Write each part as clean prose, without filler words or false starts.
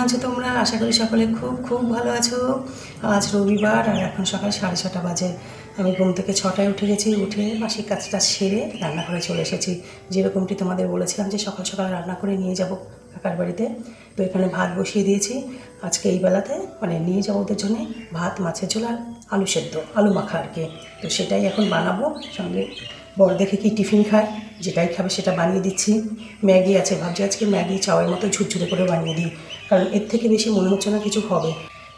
আছো তোমরা? আশা করি সকলে খুব খুব ভালো আছো। আজ রবিবার আর এখন সকাল 6:30 বাজে। আমি ঘুম থেকে 6টায় উঠে গেছি, উঠে মাসিক কাজটা সেরে রান্নাঘরে চলে এসেছি। যেরকমটি তোমাদের বলেছিলাম যে সকাল সকাল রান্না করে নিয়ে যাব কাকার বাড়িতে, তো এখানে ভাত বসিয়ে দিয়েছি। আজকে এই বেলাতে মানে নিয়ে যাবো ওদের জন্যে ভাত, মাছের ঝোল আর আলু সেদ্ধ, আলু মাখা আর কি। তো সেটাই এখন বানাবো। সঙ্গে বড় দেখে কি টিফিন খায়, যেটাই খাবে সেটা বানিয়ে দিচ্ছি। ম্যাগি আছে, ভাবছি আজকে ম্যাগি চাওয়ের মতো ঝুরঝুরে করে বানিয়ে দিই, কারণ এর থেকে বেশি মনে হচ্ছে না কিছু হবে।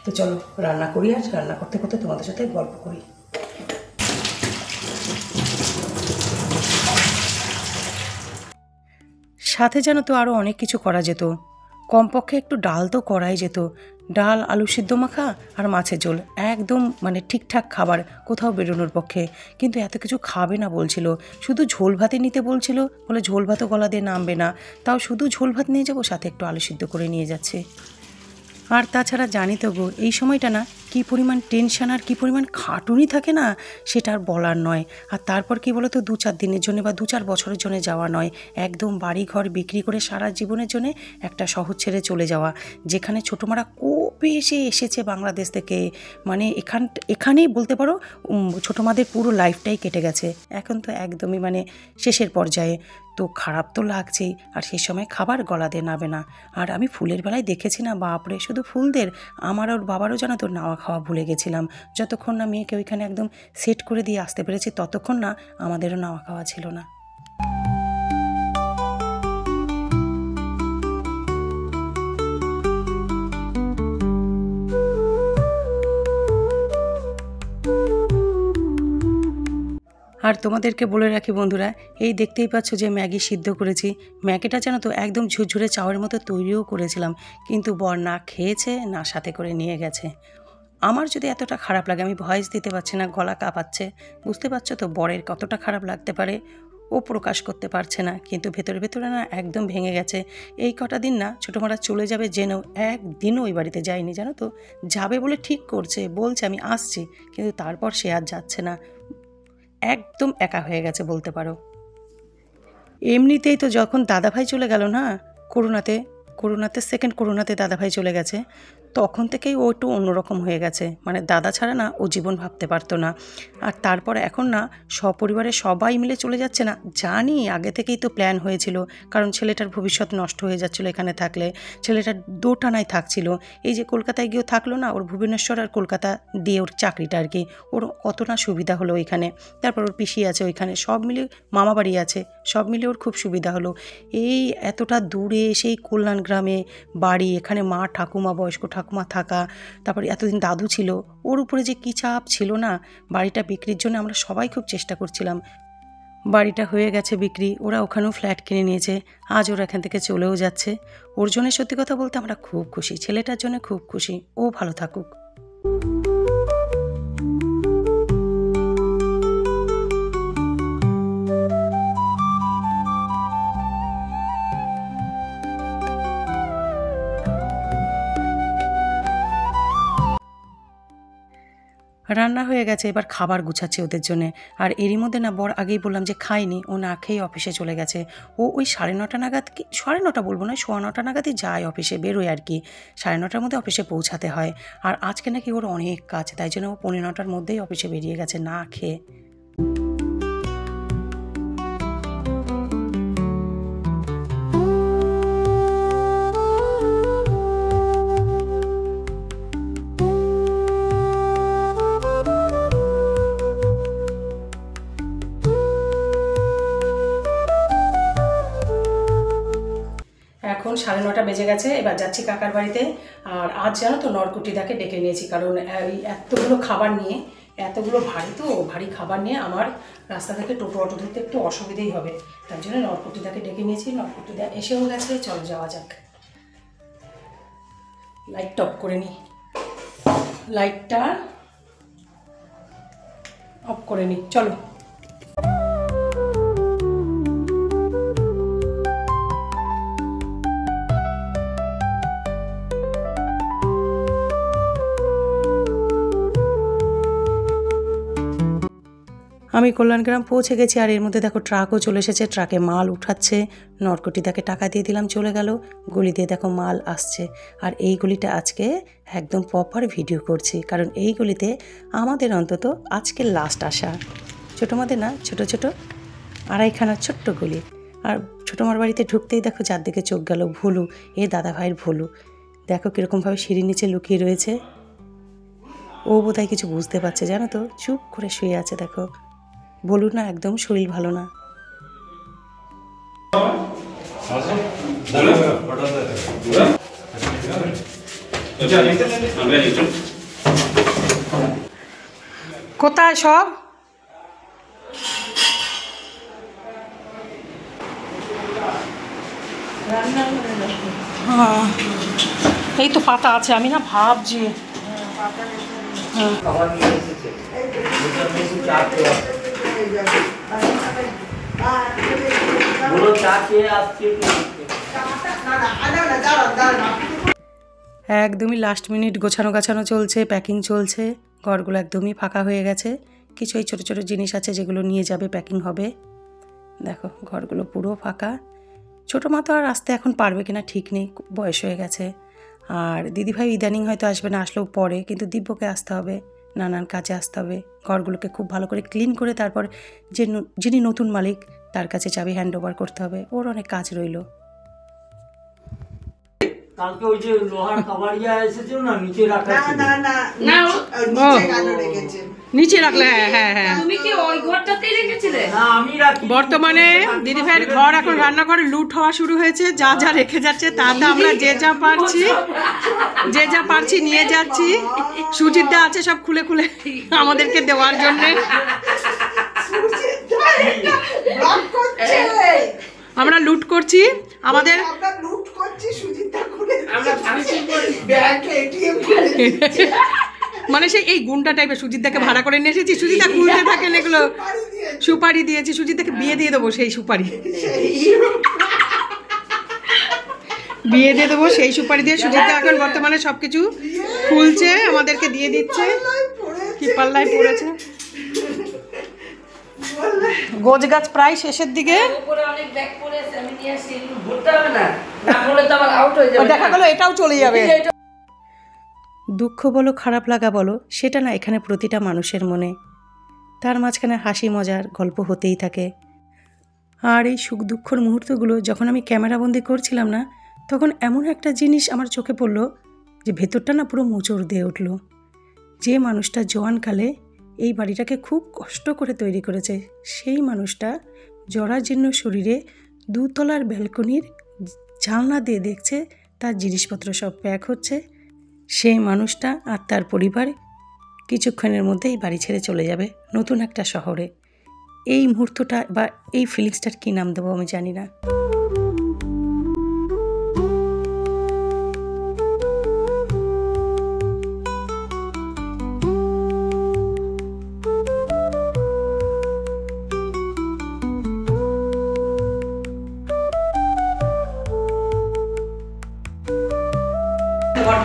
তো চলো রান্না করি, আর রান্না করতে করতে তোমাদের সাথে গল্প করি। সাথে জানো তো আরও অনেক কিছু করা যেত, কমপক্ষে একটু ডাল তো করাই যেত। ডাল, আলু সিদ্ধ মাখা আর মাছের ঝোল, একদম মানে ঠিকঠাক খাবার কোথাও বেরোনোর পক্ষে। কিন্তু এত কিছু খাবে না বলছিল, শুধু ঝোল ভাতে নিতে বলছিল, বলে ঝোল ভাতও গলা দিয়ে নামবে না, তাও শুধু ঝোল ভাত নিয়ে যাবো, সাথে একটু আলু সিদ্ধ করে নিয়ে যাচ্ছে। আর তাছাড়া জানি তো গো, এই সময়টা না কী পরিমাণ টেনশন আর কী পরিমাণ খাটুনি থাকে না, সেটা আর বলার নয়। আর তারপর কি বলো তো, 2-4 দিনের জন্য বা 2-4 বছরের জন্য যাওয়া নয়, একদম বাড়ি ঘর বিক্রি করে সারা জীবনের জন্য একটা শহর ছেড়ে চলে যাওয়া, যেখানে ছোটো মারা কবে এসেছে বাংলাদেশ থেকে। মানে এখানেই বলতে পারো ছোটো মাদের পুরো লাইফটাই কেটে গেছে। এখন তো একদমই মানে শেষের পর্যায়ে। তো খারাপ তো লাগছেই, আর সেই সময় খাবার গলা দিয়ে নাবে না। আর আমি ফুলের বেলায় দেখেছি না, বাপরে, শুধু ফুলদের, আমার ওর বাবারও জানা তো নাওয়া খাওয়া ভুলে গেছিলাম। যতক্ষণ না মেয়েকে ওইখানে একদম সেট করে দিয়ে আসতে পেরেছি, ততক্ষণ না আমাদেরও নাওয়া খাওয়া ছিল না। আর তোমাদেরকে বলে রাখি বন্ধুরা, এই দেখতেই পাচ্ছ যে ম্যাগি সিদ্ধ করেছি। ম্যাগিটা জানো তো একদম ঝুরঝুরে চাউয়ের মতো তৈরিও করেছিলাম, কিন্তু বর না খেয়েছে, না সাথে করে নিয়ে গেছে। আমার যদি এতটা খারাপ লাগে, আমি ভয়েস দিতে পারছি না, গলা কাঁপাচ্ছে, বুঝতে পারছো তো বরের কতটা খারাপ লাগতে পারে। ও প্রকাশ করতে পারছে না, কিন্তু ভেতরে ভেতরে না একদম ভেঙে গেছে। এই কটা দিন না ছোটো মারা চলে যাবে জেনেও একদিনও ওই বাড়িতে যায়নি, জানো তো। যাবে বলে ঠিক করছে, বলছে আমি আসছি, কিন্তু তারপর সে আর যাচ্ছে না। একদম একা হয়ে গেছে বলতে পারো। এমনিতেই তো যখন দাদাভাই চলে গেল না, করোনাতে সেকেন্ড করোনাতে দাদাভাই চলে গেছে, তখন থেকেই ও একটু অন্যরকম হয়ে গেছে। মানে দাদা ছাড়া না ও জীবন ভাবতে পারতো না। আর তারপর এখন না সপরিবারে সবাই মিলে চলে যাচ্ছে না, জানি আগে থেকেই তো প্ল্যান হয়েছিল, কারণ ছেলেটার ভবিষ্যৎ নষ্ট হয়ে যাচ্ছিলো এখানে থাকলে। ছেলেটার দোটানায় থাকছিল, এই যে কলকাতায় গিয়েও থাকলো না, ওর ভুবনেশ্বর আর কলকাতা দিয়ে ওর চাকরিটা আর কি, ওর কত না সুবিধা হলো ওইখানে। তারপর ওর পিসি আছে ওইখানে, সব মিলে মামা বাড়ি আছে, সব মিলে ওর খুব সুবিধা হলো। এই এতটা দূরে সেই কল্যাণ গ্রামে বাড়ি, এখানে মা ঠাকুমা, বয়স্ক ঠাকুমা থাকা, তারপর এতদিন দাদু ছিল, ওর উপরে যে কী চাপ ছিল না। বাড়িটা বিক্রির জন্য আমরা সবাই খুব চেষ্টা করছিলাম। বাড়িটা হয়ে গেছে বিক্রি, ওরা ওখানেও ফ্ল্যাট কিনে নিয়েছে, আজ ওরা এখান থেকে চলেও যাচ্ছে। ওর জন্য সত্যি কথা বলতে আমরা খুব খুশি, ছেলেটার জন্য খুব খুশি, ও ভালো থাকুক। রান্না হয়ে গেছে, এবার খাবার গুছাচ্ছি ওদের জন্যে। আর এরই মধ্যে না বর, আগেই বললাম যে খাইনি, ও না খেয়ে অফিসে চলে গেছে। ও ওই 9:30 নাগাদ, কি 9:30 বলবো না, 9:15 নাগাদই যায় অফিসে, বেরোয় আর কি। 9:30 মধ্যে অফিসে পৌঁছাতে হয়। আর আজকে নাকি ওর অনেক কাজ, তাই জন্য ও 9:15 মধ্যেই অফিসে বেরিয়ে গেছে না খেয়ে। এখন 9:30 বেজে গেছে, এবার যাচ্ছি কাকার বাড়িতে। আর আজ জানো তো নরকুটিদাকে ডেকে নিয়েছি, কারণ এই এতগুলো খাবার নিয়ে, এতগুলো ভারী খাবার নিয়ে আমার রাস্তা থেকে টোটো অটো ধরতে একটু অসুবিধেই হবে, তার জন্য নরকুটিদাকে ডেকে নিয়েছি। নরকুটিদা এসেও গেছে, চল যাওয়া যাক। লাইটটা অফ করে নিই, লাইটটা অফ করে নিই, চলো। আমি কল্যাণগ্রাম পৌঁছে গেছি, আর এর মধ্যে দেখো ট্রাকও চলে এসেছে, ট্রাকে মাল উঠাচ্ছে। নরকটি তাকে টাকা দিয়ে দিলাম, চলে গেল। গলি দিয়ে দেখো মাল আসছে। আর এই গলিটা আজকে একদম প্রপার ভিডিও করছি, কারণ এই গলিতে আমাদের অন্তত আজকে লাস্ট আসা। ছোটো মাদের না, ছোটো ছোটো আড়াইখানার ছোট্ট গলি। আর ছোটো মার বাড়িতে ঢুকতেই দেখো চারদিকে চোখ গেল, ভুলু, এ দাদা ভাইয়ের ভুলু। দেখো কীরকমভাবে সিঁড়ির নিচে লুকিয়ে রয়েছে। ও বোধহয় কিছু বুঝতে পারছে, জানো তো, চুপ করে শুয়ে আছে। দেখো বলুন না, একদম শরীর ভালো না। কোথায় সব? হ্যাঁ, এই তো পাতা আছে, আমি না ভাবছি। একদমই লাস্ট মিনিট গোছানো গাছানো চলছে, প্যাকিং চলছে। ঘরগুলো একদমই ফাঁকা হয়ে গেছে। কিছু এই ছোটো ছোটো জিনিস আছে যেগুলো নিয়ে যাবে, প্যাকিং হবে। দেখো ঘরগুলো পুরো ফাঁকা। ছোটো মা তো আর আসতে এখন পারবে কিনা ঠিক নেই, বয়স হয়ে গেছে। আর দিদিভাই ইদানিং হয়তো আসবে না, আসলেও পরে, কিন্তু দিব্যকে আসতে হবে, নানান কাজে আসতে হবে। ঘরগুলোকে খুব ভালো করে ক্লিন করে তারপর যিনি নতুন মালিক তার কাছে চাবি হ্যান্ড ওভার করতে হবে। ওর অনেক কাজ রইল। কালকে ওই যে লোহার কাবাড়িয়া এসেছিল না, নিচে রাখা ছিল। না নিচে কেন রেখেছেন? নিচে রাখলে, হ্যাঁ হ্যাঁ। তুমি কি ওই ঘরটাতেই রেখেছিলে? না আমি রাখি। বর্তমানে দিদিভাইয়ের ঘর এখন রান্নাঘরে লুট হওয়া শুরু হয়েছে। যা যা রেখে যাচ্ছে তাতে আমরা যে যা পারছি নিয়ে যাচ্ছি। সুজিতদা আছে সব খুলে খুলে আমাদেরকে দেওয়ার জন্য। আমরা লুট করছি, আমাদের আমরা লুট করছি, সুজিতদা খুলে আমরা ফাংশন করি, ব্যাংক এটিএম করে দিচ্ছে। মানে সেই এই গুন্ডা টাইপের সুজিতদাকে ভাড়া করে নিয়ে এসেছি। সুজিতদা খুলতে থাকেন এগুলো। সুপারি দিয়েছি, সুজিতদাকে বিয়ে দিয়ে দেবো সেই সুপারি। বিয়ে দিয়ে দেবো সেই সুপারি দিয়ে। সুজিতদা এখন বর্তমানে সবকিছু খুলছে, আমাদেরকে দিয়ে দিচ্ছে। কি পাল্লায় পড়েছে। গোছ গাছ প্রায় শেষের দিকে। উপরে অনেক ব্যাগ পড়ে আছে, আমি নিয়ে আসি, ভুলতে হবে না, না বলে তো আবার আউট হয়ে যাবে। দেখা গেল এটাও চলে যাবে। দুঃখ বলো, খারাপ লাগা বলো, সেটা না এখানে প্রতিটা মানুষের মনে। তার মাঝখানে হাসি মজার গল্প হতেই থাকে। আর এই সুখ দুঃখর মুহূর্তগুলো যখন আমি ক্যামেরাবন্দি করছিলাম না, তখন এমন একটা জিনিস আমার চোখে পড়লো যে ভেতরটা না পুরো মোচড় দিয়ে উঠল। যে মানুষটা জোয়ানকালে এই বাড়িটাকে খুব কষ্ট করে তৈরি করেছে, সেই মানুষটা জরাজীর্ণ শরীরে দুতলার ব্যালকনির জানলা দিয়ে দেখছে তার জিনিসপত্র সব প্যাক হচ্ছে। সেই মানুষটা আর তার পরিবার কিছুক্ষণের মধ্যেই বাড়ি ছেড়ে চলে যাবে নতুন একটা শহরে। এই মুহূর্তটা বা এই ফিলিংসটার কী নাম দেবো আমি জানি না।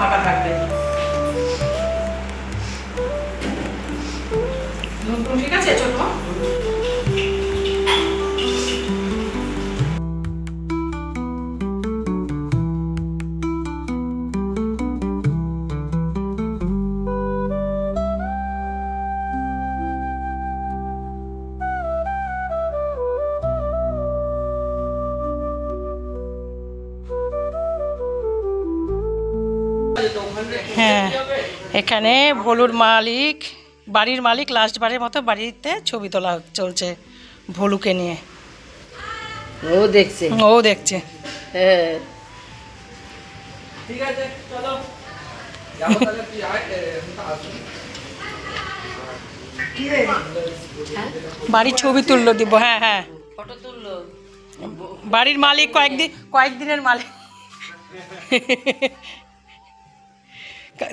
ফাঁকা থাকবে, ঠিক আছে ছোট। হ্যাঁ, এখানে ভলুর মালিক, বাড়ির মালিক লাস্টবারের মতো বাড়িতে ছবি তোলা চলছে ভলুকে নিয়ে। ও দেখছে। হ্যাঁ, ঠিক আছে চলো। বাড়ির ছবি তুললো দিব। হ্যাঁ হ্যাঁ, ফটো তুললো। বাড়ির মালিক কয়েকদিনের মালিক।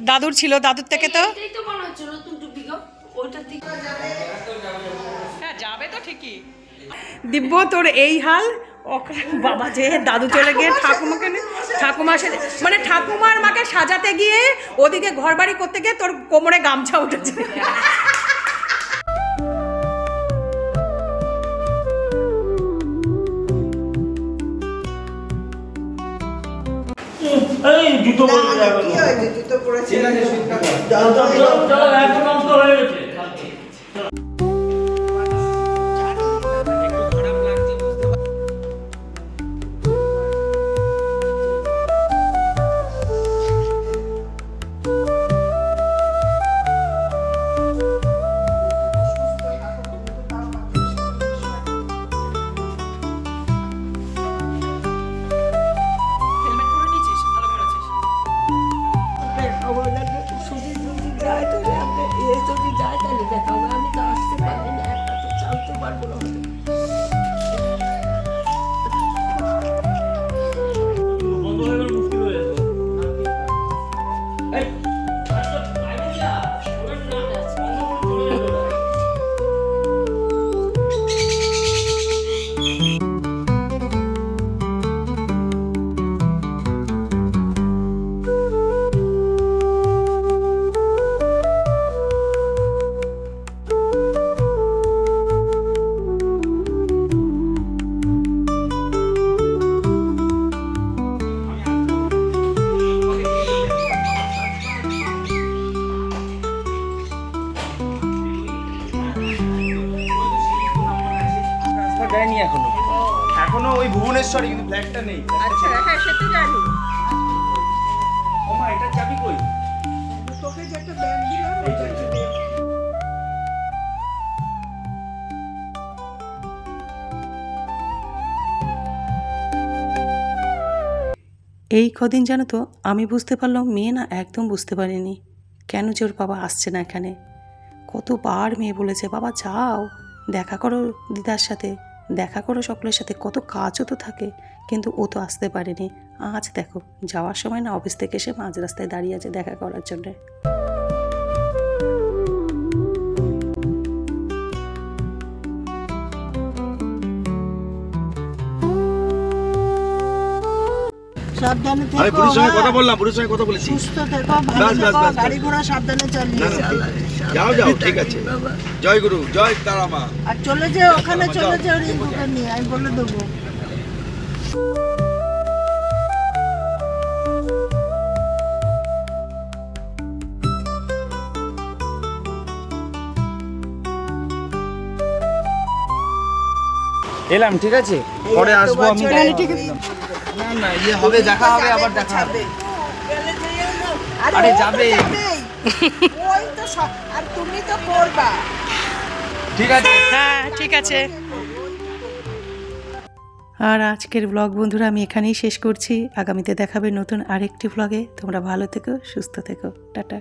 দাদুর ছিল, দাদুর থেকে তো হ্যাঁ যাবে তো ঠিকই। দিব্য তোর এই হাল, বাবা যে দাদু চলে গিয়ে ঠাকুমা মানে ঠাকুমার মাকে সাজাতে গিয়ে ওদিকে ঘর বাড়ি করতে গিয়ে তোর কোমরে গামছা উঠেছে। জুতো পরে যাবে কি হয়েছে জুতো পরেছে চলো এখন অন্ত হয়ে গেছে বন্ধ হয়ে গেলে মুশকিল হয়ে যাবে এই আচ্ছা বাইরে যা ওটা না চলে যাবে দেয়নি এখনো ওই ভুবনেশ্বরে কিন্তু ফ্ল্যাটটা নেই। আচ্ছা হ্যাঁ সে তো জানি ওমা এটা চাবি কই? তোকে যে একটা ব্যাগ দিলাম ওটা একটু দে। এই কদিন জানো তো আমি বুঝতে পারলাম মেয়ে না একদম বুঝতে পারেনি কেন যে ওর বাবা আসছে না এখানে। কতবার মেয়ে বলেছে বাবা যাও দেখা করো দিদার সাথে, দেখা করো সকলের সাথে, কত কাজও তো থাকে, কিন্তু ও তো আসতে পারেনি। আজ দেখো যাওয়ার সময় না অফিস থেকে এসে মাঝ রাস্তায় দাঁড়িয়ে আছে দেখা করার জন্যে। সাবধানে থেকো আমি পুলিশের সঙ্গে কথা বললাম, পুলিশের সঙ্গে কথা বলেছি। সুস্থ থেকো ভালো থেকো গাড়ি ঘোড়া সাবধানে চালিয়ে যাও যাও ঠিক আছে। জয় গুরু, জয় তারা মা। আর চলে যাও ওখানে চলে যাও রিঙ্কুকে নিয়ে আমি বলে দেবো। এলাম ঠিক আছে, পরে আসবো আমি। না না ইয়ে হবে, দেখা হবে, আবার দেখা হবে। আরে যাবে ওই তো আর তুমি তো করবা। ঠিক আছে। হ্যাঁ ঠিক আছে। আর আজকের ব্লগ বন্ধুরা আমি এখানেই শেষ করছি। আগামীতে দেখাবে নতুন আরেকটি ব্লগে। তোমরা ভালো থেকো, সুস্থ থেকো, টাটা।